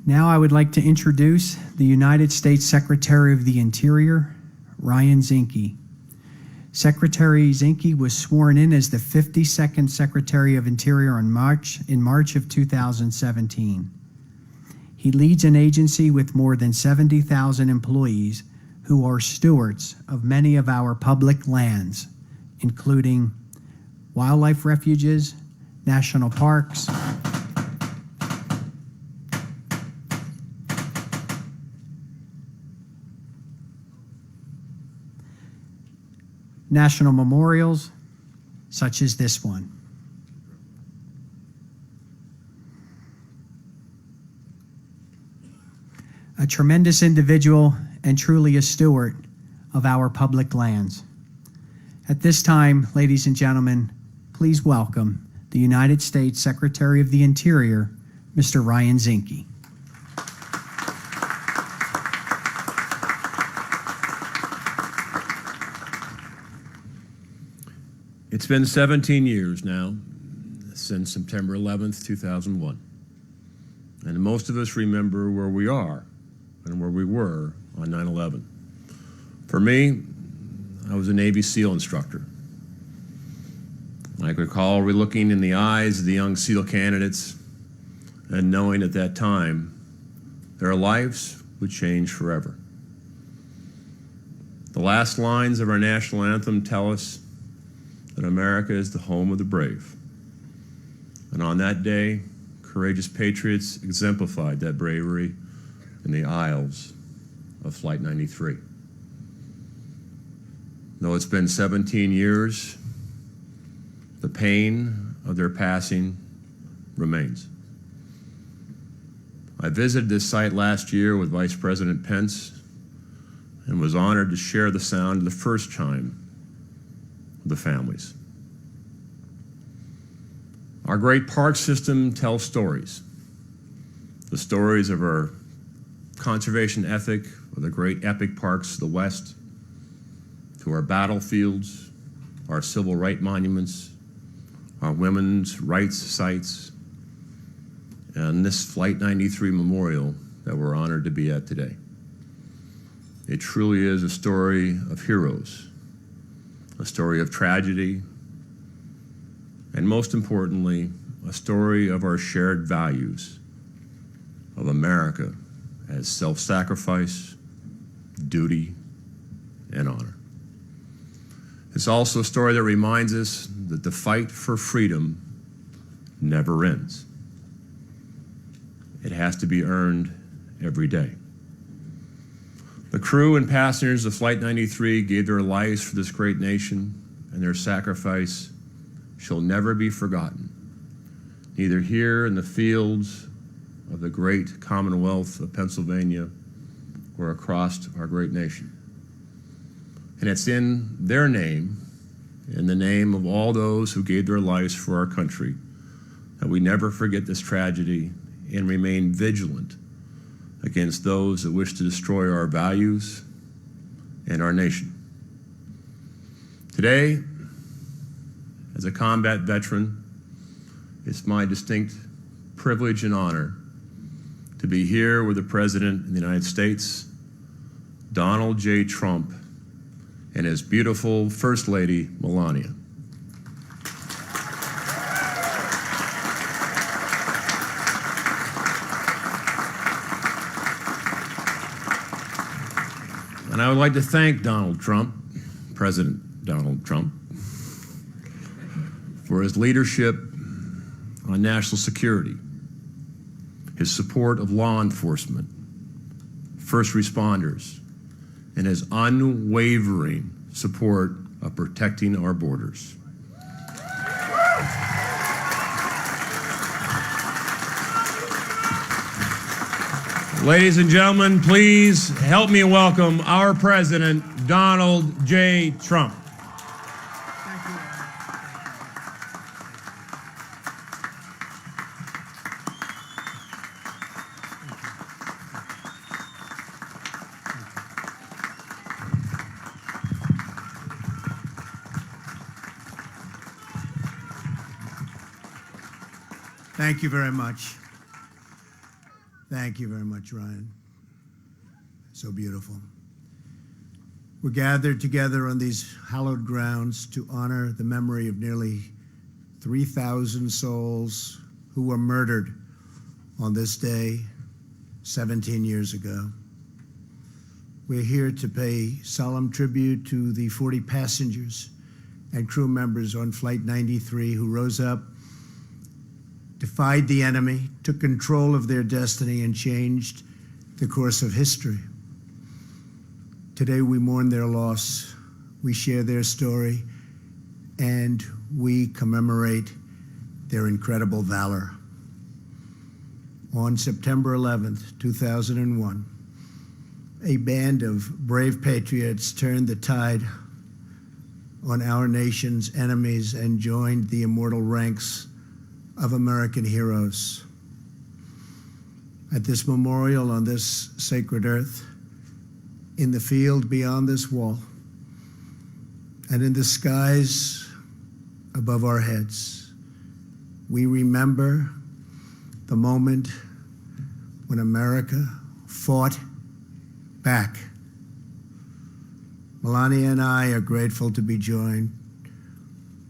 Now I would like to introduce the United States Secretary of the Interior, Ryan Zinke. Secretary Zinke was sworn in as the 52nd Secretary of Interior in March of 2017. He leads an agency with more than 70,000 employees who are stewards of many of our public lands, including wildlife refuges, national parks, national memorials, such as this one. A tremendous individual and truly a steward of our public lands. At this time, ladies and gentlemen, please welcome the United States Secretary of the Interior, Mr. Ryan Zinke. It's been 17 years now since September 11th, 2001. And most of us remember where we are and where we were on 9/11. For me, I was a Navy SEAL instructor. I recall looking in the eyes of the young SEAL candidates and knowing at that time their lives would change forever. The last lines of our national anthem tell us that America is the home of the brave. And on that day, courageous patriots exemplified that bravery in the aisles of Flight 93. Though it's been 17 years, the pain of their passing remains. I visited this site last year with Vice President Pence and was honored to share the sound of the first chime with the families. Our great park system tells stories. The stories of our conservation ethic, of the great epic parks of the West, to our battlefields, our civil rights monuments, our women's rights sites, and this Flight 93 memorial that we're honored to be at today. It truly is a story of heroes, a story of tragedy, and most importantly, a story of our shared values of America as self-sacrifice, duty, and honor. It's also a story that reminds us that the fight for freedom never ends. It has to be earned every day. The crew and passengers of Flight 93 gave their lives for this great nation, and their sacrifice shall never be forgotten, neither here in the fields of the great Commonwealth of Pennsylvania or across our great nation. And it's in their name, in the name of all those who gave their lives for our country, that we never forget this tragedy and remain vigilant against those that wish to destroy our values and our nation. Today, as a combat veteran, it's my distinct privilege and honor to be here with the President of the United States, Donald J. Trump, and his beautiful First Lady, Melania. And I would like to thank Donald Trump, President Donald Trump, for his leadership on national security, his support of law enforcement, first responders, and his unwavering support of protecting our borders. Ladies and gentlemen, please help me welcome our President, Donald J. Trump. Thank you very much. Thank you very much, Ryan. So beautiful. We're gathered together on these hallowed grounds to honor the memory of nearly 3,000 souls who were murdered on this day 17 years ago. We're here to pay solemn tribute to the 40 passengers and crew members on Flight 93 who rose up, defied the enemy, took control of their destiny, and changed the course of history. Today we mourn their loss, we share their story, and we commemorate their incredible valor. On September 11th, 2001, a band of brave patriots turned the tide on our nation's enemies and joined the immortal ranks of American heroes. At this memorial on this sacred earth, in the field beyond this wall, and in the skies above our heads, we remember the moment when America fought back. Melania and I are grateful to be joined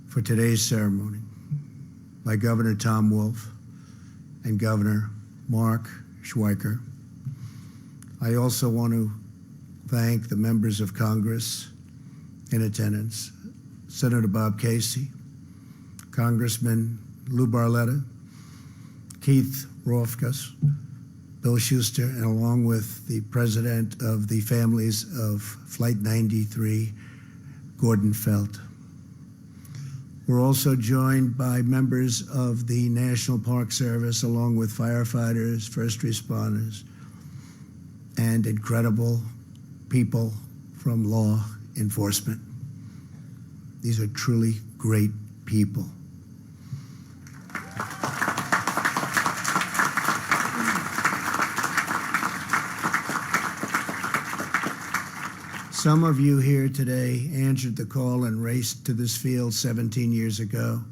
for today's ceremony by Governor Tom Wolf and Governor Mark Schweiker. I also want to thank the members of Congress in attendance, Senator Bob Casey, Congressman Lou Barletta, Keith Rothfuss, Bill Schuster, and along with the president of the families of Flight 93, Gordon Felt. We're also joined by members of the National Park Service, along with firefighters, first responders, and incredible people from law enforcement. These are truly great people. Some of you here today answered the call and raced to this field 17 years ago.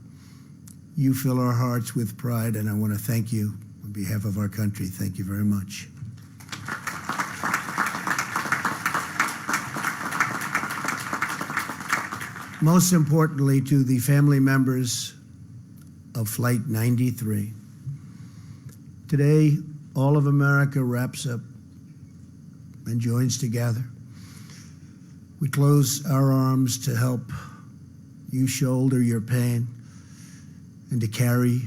You fill our hearts with pride, and I want to thank you on behalf of our country. Thank you very much. Most importantly, to the family members of Flight 93. Today, all of America wraps up and joins together. We close our arms to help you shoulder your pain and to carry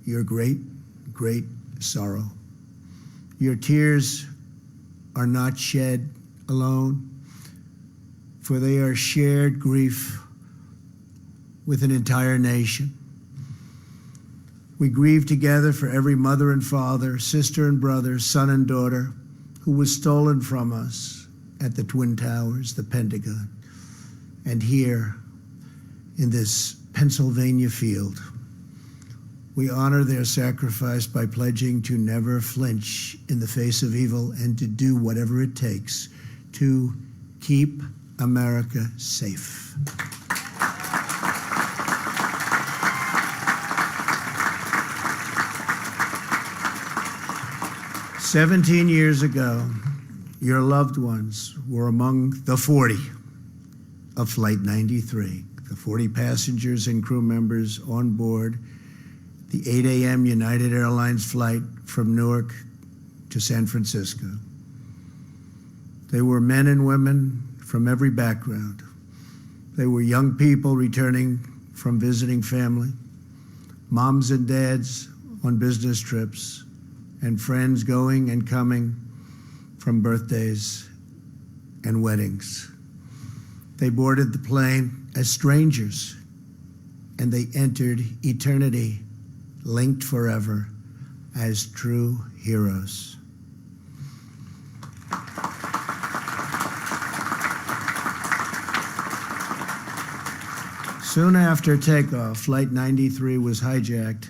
your great, great sorrow. Your tears are not shed alone, for they are shared grief with an entire nation. We grieve together for every mother and father, sister and brother, son and daughter who was stolen from us at the Twin Towers, the Pentagon, and here in this Pennsylvania field. We honor their sacrifice by pledging to never flinch in the face of evil and to do whatever it takes to keep America safe. "17 years ago, your loved ones were among the 40 of Flight 93, the 40 passengers and crew members on board the 8 a.m. United Airlines flight from Newark to San Francisco. They were men and women from every background. They were young people returning from visiting family, moms and dads on business trips, and friends going and coming from birthdays and weddings. They boarded the plane as strangers, and they entered eternity, linked forever as true heroes. Soon after takeoff, Flight 93 was hijacked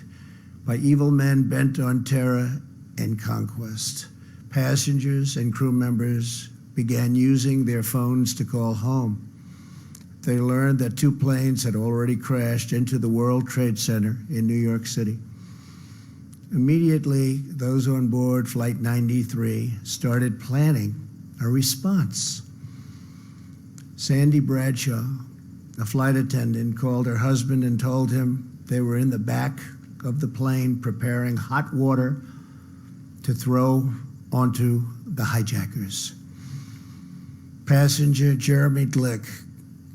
by evil men bent on terror and conquest. Passengers and crew members began using their phones to call home. They learned that 2 planes had already crashed into the World Trade Center in New York City. Immediately, those on board Flight 93 started planning a response. Sandy Bradshaw, a flight attendant, called her husband and told him they were in the back of the plane preparing hot water to throw onto the hijackers. Passenger Jeremy Glick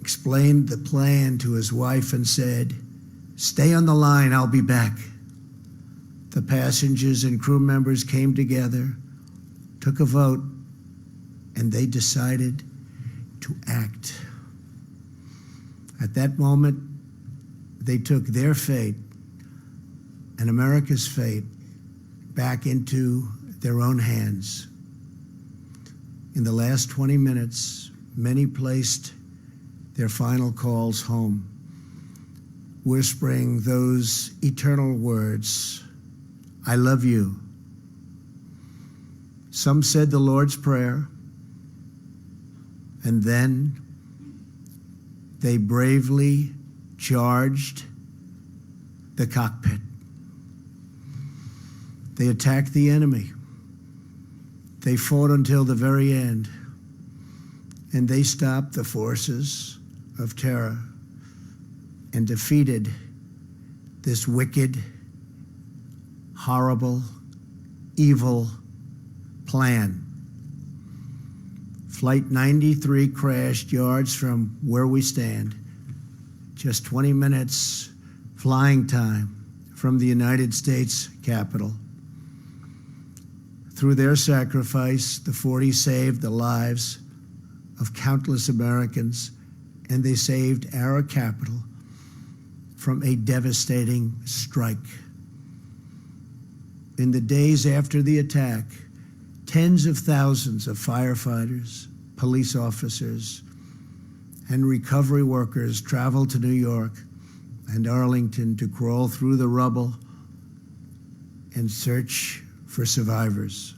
explained the plan to his wife and said, "Stay on the line, I'll be back." The passengers and crew members came together, took a vote, and they decided to act. At that moment, they took their fate and America's fate back into their own hands. In the last 20 minutes, many placed their final calls home, whispering those eternal words, "I love you." Some said the Lord's Prayer, and then they bravely charged the cockpit. They attacked the enemy. They fought until the very end, and they stopped the forces of terror and defeated this wicked, horrible, evil plan. Flight 93 crashed yards from where we stand, just 20 minutes flying time from the United States Capitol. Through their sacrifice, the 40 saved the lives of countless Americans, and they saved our capital from a devastating strike. In the days after the attack, tens of thousands of firefighters, police officers, and recovery workers traveled to New York and Arlington to crawl through the rubble and search for survivors.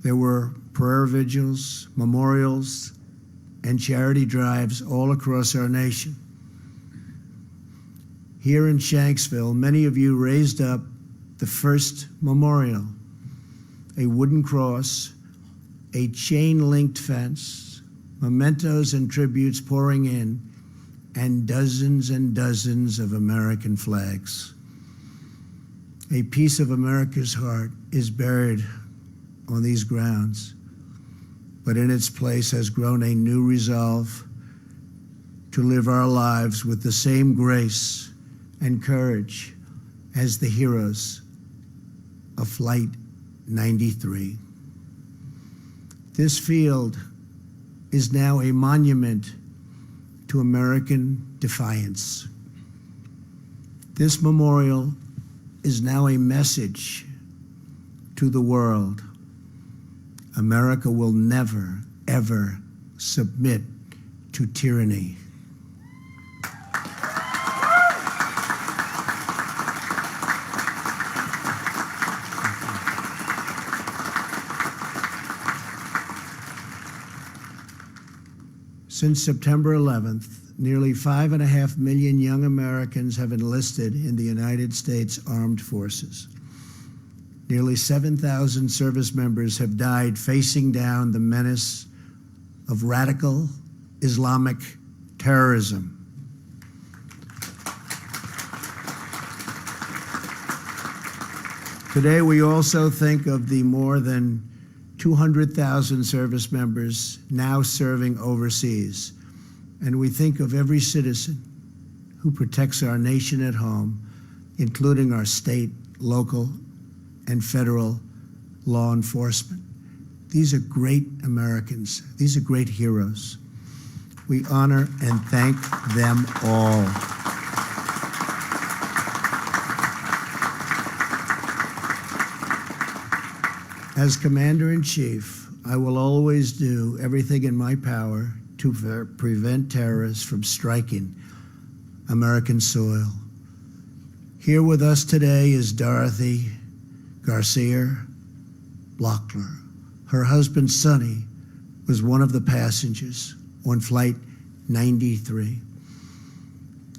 There were prayer vigils, memorials, and charity drives all across our nation. Here in Shanksville, many of you raised up the first memorial, a wooden cross, a chain-linked fence, mementos and tributes pouring in, and dozens of American flags. A piece of America's heart is buried on these grounds, but in its place has grown a new resolve to live our lives with the same grace and courage as the heroes of Flight 93. This field is now a monument to American defiance. This memorial is now a message to the world. America will never, ever submit to tyranny. Since September 11th, nearly 5.5 million young Americans have enlisted in the United States Armed Forces. Nearly 7,000 service members have died facing down the menace of radical Islamic terrorism. Today, we also think of the more than 200,000 service members now serving overseas, and we think of every citizen who protects our nation at home, including our state, local, and federal law enforcement. These are great Americans. These are great heroes. We honor and thank them all. As Commander-in-Chief, I will always do everything in my power to prevent terrorists from striking American soil. Here with us today is Dorothy Garcia Blockler. Her husband, Sonny, was one of the passengers on Flight 93.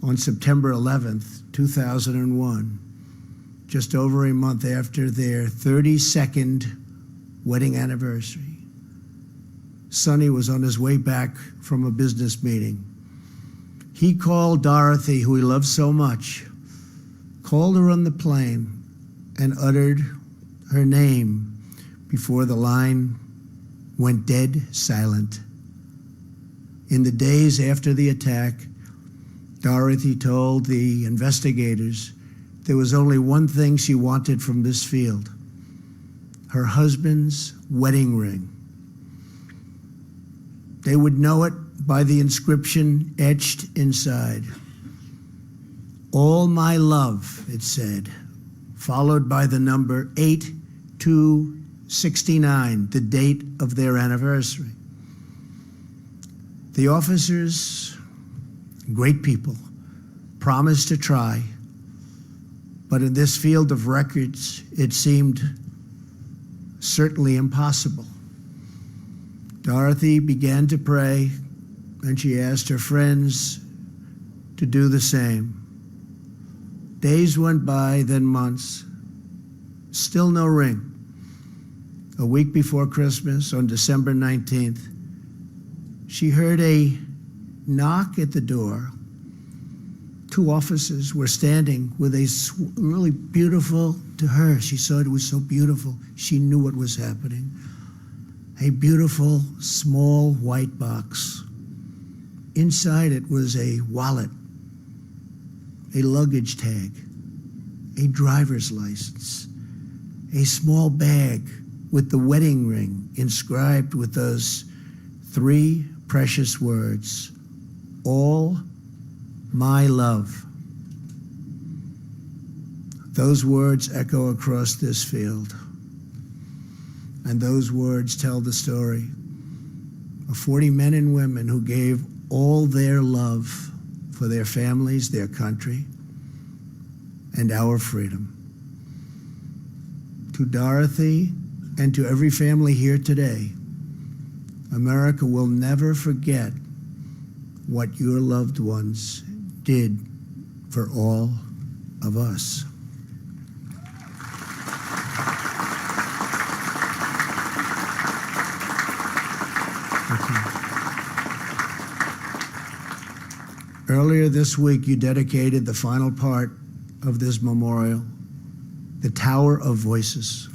On September 11th, 2001, just over a month after their 32nd wedding anniversary. Sonny was on his way back from a business meeting. He called Dorothy, who he loved so much, called her on the plane, and uttered her name before the line went dead silent. In the days after the attack, Dorothy told the investigators there was only one thing she wanted from this field: her husband's wedding ring. They would know it by the inscription etched inside. "All my love," it said, followed by the number 8269, the date of their anniversary. The officers, great people, promised to try, but in this field of records, it seemed certainly impossible. Dorothy began to pray, and she asked her friends to do the same. Days went by, then months. Still no ring. A week before Christmas, on December 19th, she heard a knock at the door. Two officers were standing with a really beautiful, to her, she saw it was so beautiful, she knew what was happening. A beautiful, small white box. Inside it was a wallet, a luggage tag, a driver's license, a small bag with the wedding ring inscribed with those three precious words: "All my love." Those words echo across this field. And those words tell the story of 40 men and women who gave all their love for their families, their country, and our freedom. To Dorothy and to every family here today, America will never forget what your loved ones did for all of us. Earlier this week, you dedicated the final part of this memorial, the Tower of Voices.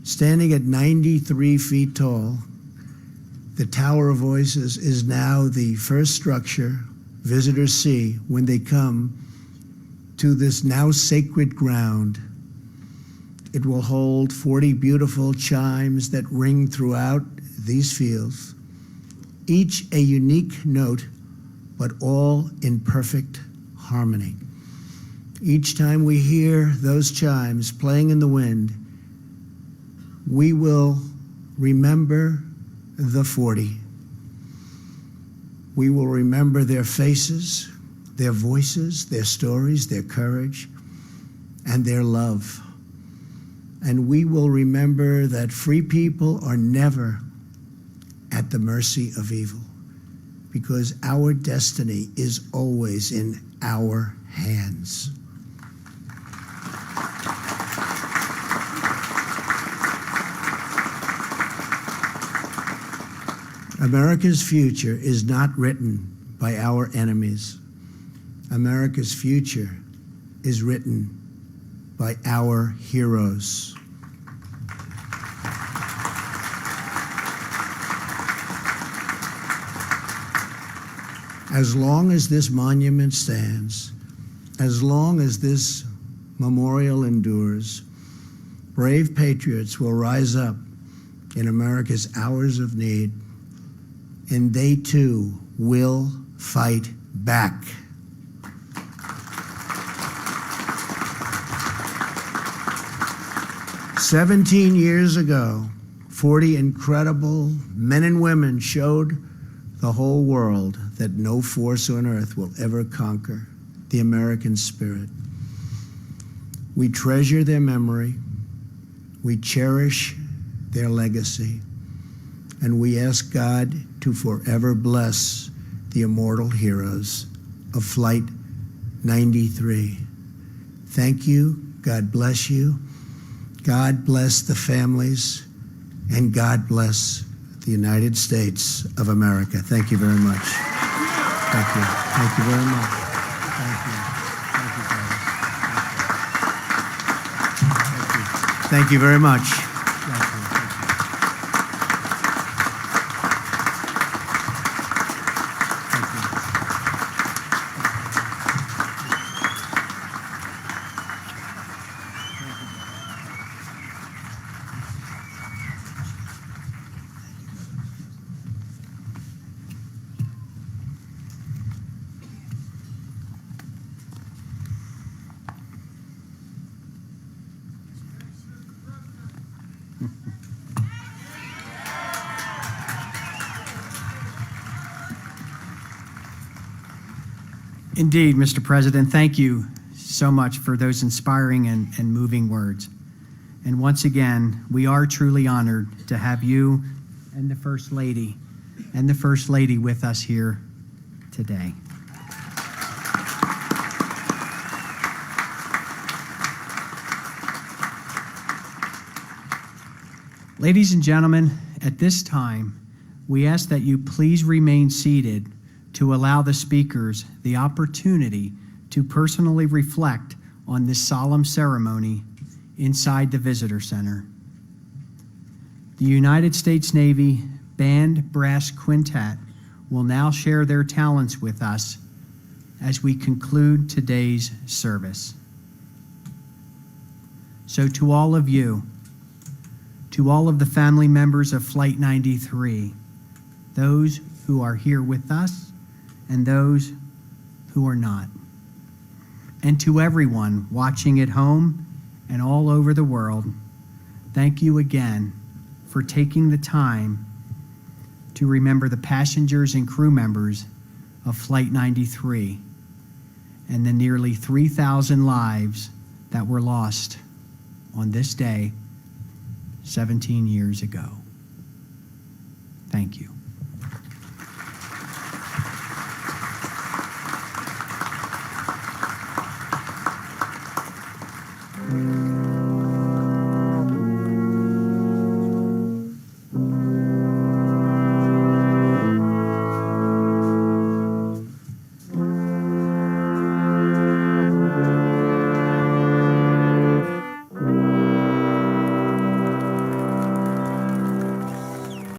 Standing at 93 feet tall, the Tower of Voices is now the first structure visitors see when they come to this now sacred ground. It will hold 40 beautiful chimes that ring throughout these fields, each a unique note, but all in perfect harmony. Each time we hear those chimes playing in the wind, we will remember the 40. We will remember their faces, their voices, their stories, their courage, and their love. And we will remember that free people are never at the mercy of evil, because our destiny is always in our hands. America's future is not written by our enemies. America's future is written by our heroes. As long as this monument stands, as long as this memorial endures, brave patriots will rise up in America's hours of need, and they too will fight back. "17 years ago, 40 incredible men and women showed the whole world that no force on earth will ever conquer the American spirit. We treasure their memory, we cherish their legacy, and we ask God to forever bless the immortal heroes of Flight 93. Thank you, God bless you. God bless the families, and God bless the United States of America. Thank you very much. Thank you. Thank you very much. Thank you. Thank you, guys. Thank you very much. Thank you. Indeed, Mr. President, thank you so much for those inspiring and moving words. And once again, we are truly honored to have you and the First Lady with us here today. Ladies and gentlemen, at this time, we ask that you please remain seated to allow the speakers the opportunity to personally reflect on this solemn ceremony inside the Visitor Center. The United States Navy Band Brass Quintet will now share their talents with us as we conclude today's service. So to all of you, to all of the family members of Flight 93, those who are here with us and those who are not, and to everyone watching at home and all over the world, thank you again for taking the time to remember the passengers and crew members of Flight 93 and the nearly 3,000 lives that were lost on this day 17 years ago. Thank you.